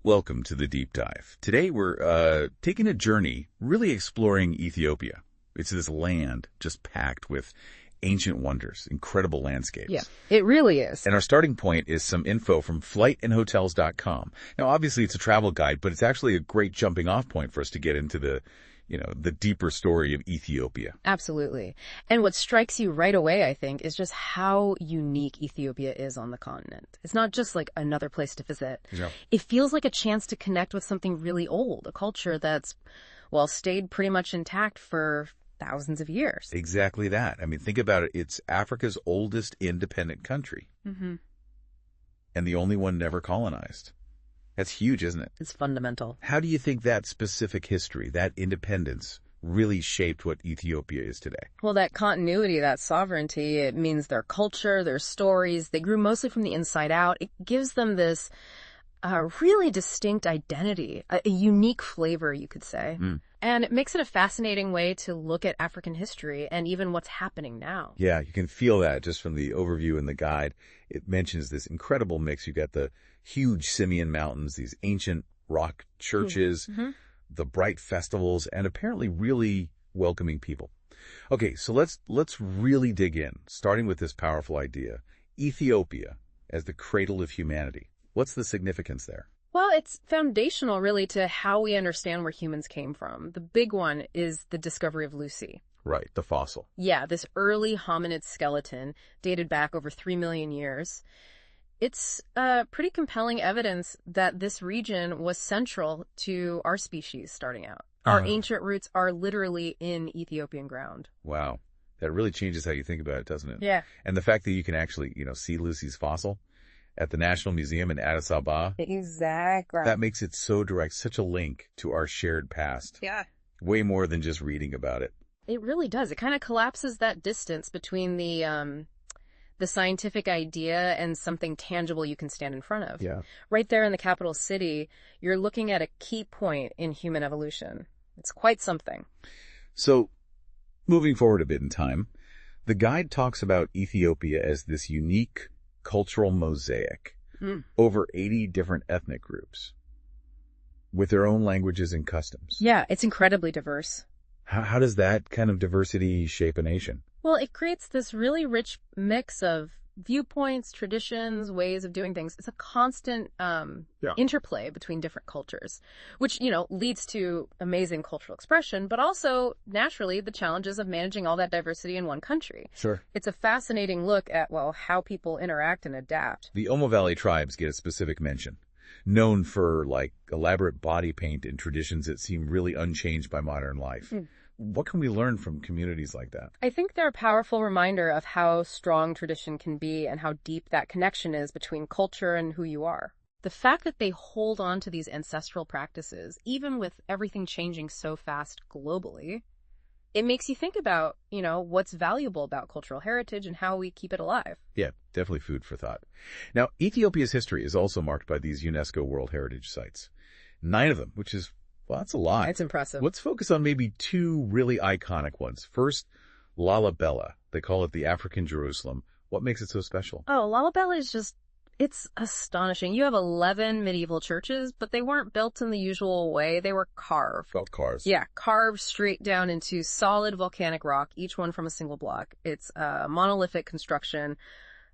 Welcome to the Deep Dive. Today we're taking a journey, really exploring Ethiopia. It's this land just packed with ancient wonders, incredible landscapes. Yeah, it really is. And our starting point is some info from FlightNHotels.com. Now, obviously it's a travel guide, but it's actually a great jumping off point for us to get into the deeper story of Ethiopia. Absolutely. And what strikes you right away, I think, is just how unique Ethiopia is on the continent. It's not just like another place to visit. Yeah. It feels like a chance to connect with something really old, a culture that's, well, stayed pretty much intact for thousands of years. Exactly that. I mean, think about it. It's Africa's oldest independent country. Mm-hmm. And the only one never colonized. That's huge, isn't it? It's fundamental. How do you think that specific history, that independence, really shaped what Ethiopia is today? Well, that continuity, that sovereignty, it means their culture, their stories, they grew mostly from the inside out. It gives them this really distinct identity, a unique flavor, you could say. And it makes it a fascinating way to look at African history and even what's happening now. Yeah, you can feel that just from the overview in the guide. It mentions this incredible mix. You got the huge Simien Mountains, these ancient rock churches, the bright festivals, and apparently really welcoming people. Okay, so let's really dig in, starting with this powerful idea. Ethiopia as the cradle of humanity. What's the significance there? Well, it's foundational, really, to how we understand where humans came from. The big one is the discovery of Lucy. Right, the fossil. Yeah, this early hominid skeleton dated back over 3 million years. It's pretty compelling evidence that this region was central to our species starting out. Our ancient roots are literally in Ethiopian ground. Wow. That really changes how you think about it, doesn't it? Yeah. And the fact that you can actually, see Lucy's fossil at the National Museum in Addis Ababa. Exactly. That makes it so direct, such a link to our shared past. Yeah. Way more than just reading about it. It really does. It kind of collapses that distance between the scientific idea and something tangible you can stand in front of. Yeah. Right there in the capital city, you're looking at a key point in human evolution. It's quite something. So, moving forward a bit in time, the guide talks about Ethiopia as this unique cultural mosaic. Over 80 different ethnic groups with their own languages and customs. Yeah, it's incredibly diverse. How does that kind of diversity shape a nation? Well, it creates this really rich mix of viewpoints, traditions, ways of doing things. It's a constant interplay between different cultures, which, leads to amazing cultural expression, but also, naturally, the challenges of managing all that diversity in one country. Sure. It's a fascinating look at, how people interact and adapt. The Omo Valley tribes get a specific mention, known for, elaborate body paint and traditions that seem really unchanged by modern life. What can we learn from communities like that? I think they're a powerful reminder of how strong tradition can be and how deep that connection is between culture and who you are. The fact that they hold on to these ancestral practices, even with everything changing so fast globally, it makes you think about, what's valuable about cultural heritage and how we keep it alive. Yeah, definitely food for thought. Now, Ethiopia's history is also marked by these UNESCO World Heritage Sites. 9 of them, which is, that's a lot. It's impressive. Let's focus on maybe 2 really iconic ones. First, Lalibela. They call it the African Jerusalem. What makes it so special? Oh, Lalibela is it's astonishing. You have 11 medieval churches, but they weren't built in the usual way. They were carved. Felt cars. Yeah, carved straight down into solid volcanic rock, each one from a single block. It's a monolithic construction.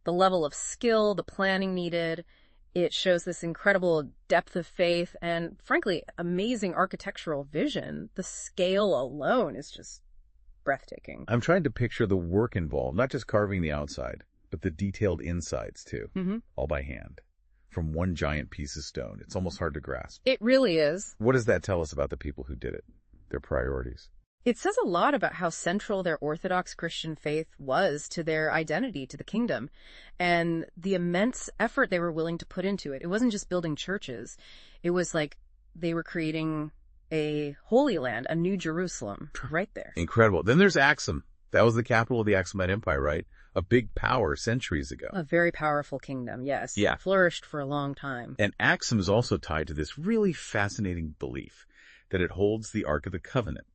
The level of skill, the planning needed, it shows this incredible depth of faith and, frankly, amazing architectural vision. The scale alone is just breathtaking. I'm trying to picture the work involved, not just carving the outside, but the detailed insides, too, all by hand, from one giant piece of stone. It's almost hard to grasp. It really is. What does that tell us about the people who did it, their priorities? It says a lot about how central their Orthodox Christian faith was to their identity, to the kingdom, and the immense effort they were willing to put into it. It wasn't just building churches. It was like they were creating a holy land, a new Jerusalem, right there. Incredible. Then there's Axum. That was the capital of the Aksumite Empire, right? A big power centuries ago. A very powerful kingdom, yes. Yeah. Flourished for a long time. And Axum is also tied to this really fascinating belief that it holds the Ark of the Covenant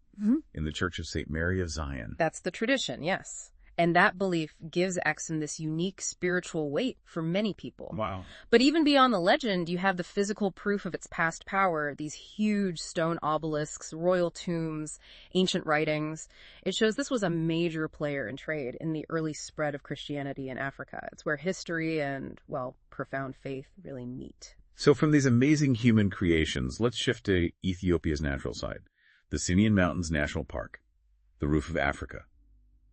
in the Church of St. Mary of Zion. That's the tradition, yes. And that belief gives Exum this unique spiritual weight for many people. Wow. But even beyond the legend, you have the physical proof of its past power, these huge stone obelisks, royal tombs, ancient writings. It shows this was a major player in trade in the early spread of Christianity in Africa. It's where history and, well, profound faith really meet. So from these amazing human creations, let's shift to Ethiopia's natural side. The Simien Mountains National Park. The roof of Africa.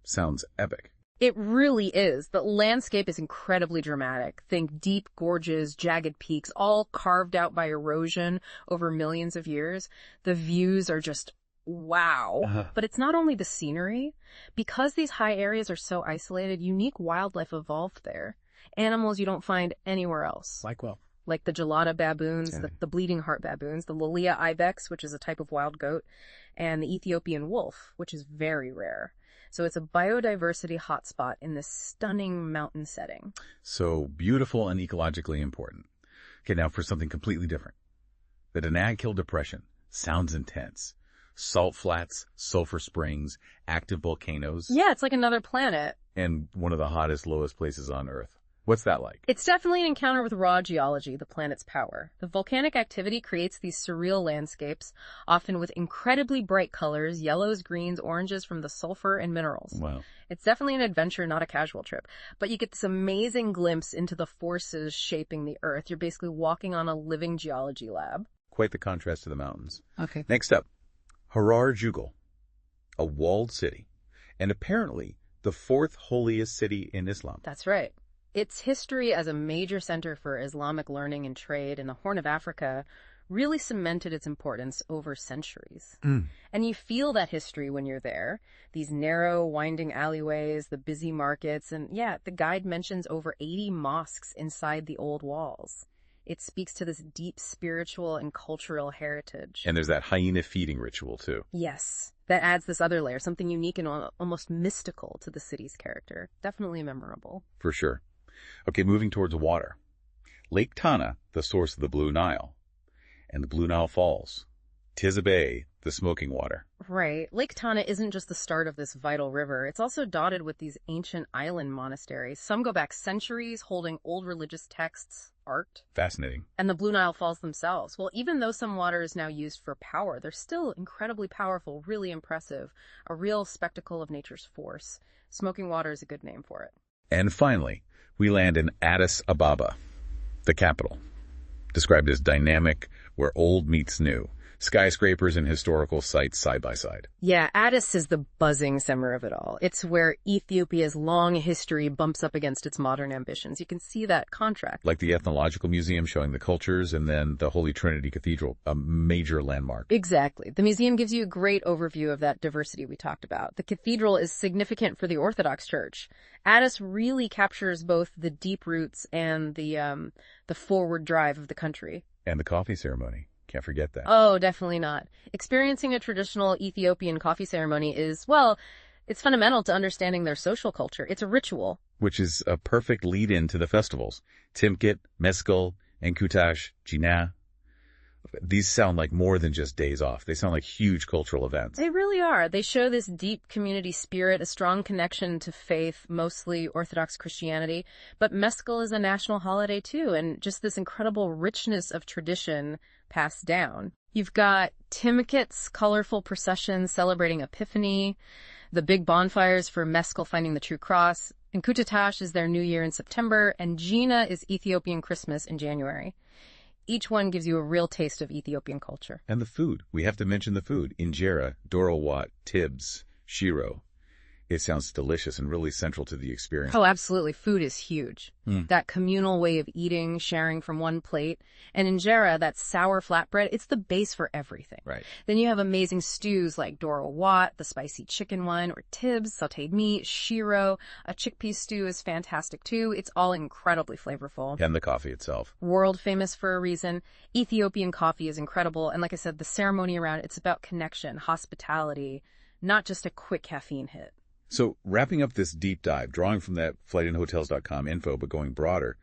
Sounds epic. It really is. The landscape is incredibly dramatic. Think deep gorges, jagged peaks, all carved out by erosion over millions of years. The views are just wow. But it's not only the scenery. Because these high areas are so isolated, unique wildlife evolved there. Animals you don't find anywhere else. Like the gelada baboons, the bleeding heart baboons, the Lolia ibex, which is a type of wild goat, and the Ethiopian wolf, which is very rare. So it's a biodiversity hotspot in this stunning mountain setting. So beautiful and ecologically important. Okay, now for something completely different. The Danakil Depression. Sounds intense. Salt flats, sulfur springs, active volcanoes. Yeah, it's like another planet. And one of the hottest, lowest places on Earth. What's that like? It's definitely an encounter with raw geology, the planet's power. The volcanic activity creates these surreal landscapes, often with incredibly bright colors, yellows, greens, oranges from the sulfur and minerals. Wow. It's definitely an adventure, not a casual trip. But you get this amazing glimpse into the forces shaping the Earth. You're basically walking on a living geology lab. Quite the contrast to the mountains. Okay. Next up, Harar Jugal, a walled city, and apparently the fourth holiest city in Islam. That's right. Its history as a major center for Islamic learning and trade in the Horn of Africa really cemented its importance over centuries. And you feel that history when you're there. These narrow, winding alleyways, the busy markets, and yeah, the guide mentions over 80 mosques inside the old walls. It speaks to this deep spiritual and cultural heritage. And there's that hyena feeding ritual, too. Yes. That adds this other layer, something unique and almost mystical to the city's character. Definitely memorable. For sure. Okay, moving towards water. Lake Tana, the source of the Blue Nile. And the Blue Nile Falls. Tizabay, the smoking water. Right. Lake Tana isn't just the start of this vital river. It's also dotted with these ancient island monasteries. Some go back centuries, holding old religious texts, art. Fascinating. And the Blue Nile Falls themselves. Well, even though some water is now used for power, they're still incredibly powerful, really impressive. A real spectacle of nature's force. Smoking water is a good name for it. And finally, we land in Addis Ababa, the capital. Described as dynamic, where old meets new. Skyscrapers and historical sites side by side. Yeah, Addis is the buzzing center of it all. It's where Ethiopia's long history bumps up against its modern ambitions. You can see that contrast. Like the Ethnological Museum showing the cultures, and then the Holy Trinity Cathedral, a major landmark. Exactly. The museum gives you a great overview of that diversity we talked about. The cathedral is significant for the Orthodox Church. Addis really captures both the deep roots and the forward drive of the country. And the coffee ceremony. Can't forget that. Oh, definitely not. Experiencing a traditional Ethiopian coffee ceremony is, well, it's fundamental to understanding their social culture. It's a ritual. Which is a perfect lead-in to the festivals. Timkit, Meskel, Enkutash, Jina. These sound like more than just days off. They sound like huge cultural events. They really are. They show this deep community spirit, a strong connection to faith, mostly Orthodox Christianity. But Meskel is a national holiday too, and just this incredible richness of tradition passed down. You've got Timkit's colorful processions celebrating Epiphany, the big bonfires for Meskel finding the true cross, and Enkutash is their new year in September, and Jina is Ethiopian Christmas in January. Each one gives you a real taste of Ethiopian culture. And the food. We have to mention the food. Injera, Dorowat, Tibs, Shiro. It sounds delicious and really central to the experience. Oh, absolutely. Food is huge. That communal way of eating, sharing from one plate. And injera, that sour flatbread, it's the base for everything. Right. Then you have amazing stews like Dorowat, the spicy chicken one, or Tibs, sauteed meat, Shiro. A chickpea stew is fantastic too. It's all incredibly flavorful. And the coffee itself. World famous for a reason. Ethiopian coffee is incredible. And like I said, the ceremony around it, it's about connection, hospitality, not just a quick caffeine hit. So wrapping up this deep dive, drawing from that FlightNHotels.com info, but going broader,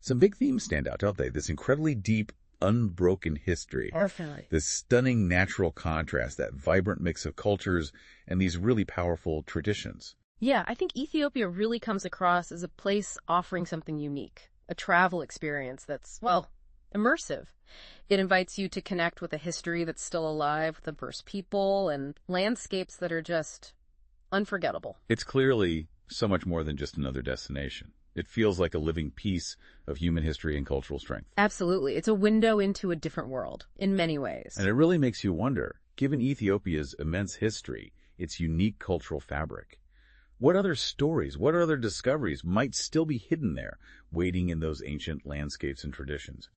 some big themes stand out, don't they? This incredibly deep, unbroken history. Definitely. This stunning natural contrast, that vibrant mix of cultures, and these really powerful traditions. Yeah, I think Ethiopia really comes across as a place offering something unique, a travel experience that's, well, immersive. It invites you to connect with a history that's still alive, with diverse people and landscapes that are just unforgettable. It's clearly so much more than just another destination. It feels like a living piece of human history and cultural strength. Absolutely. It's a window into a different world in many ways. And it really makes you wonder, given Ethiopia's immense history, its unique cultural fabric, what other stories, what other discoveries might still be hidden there, waiting in those ancient landscapes and traditions?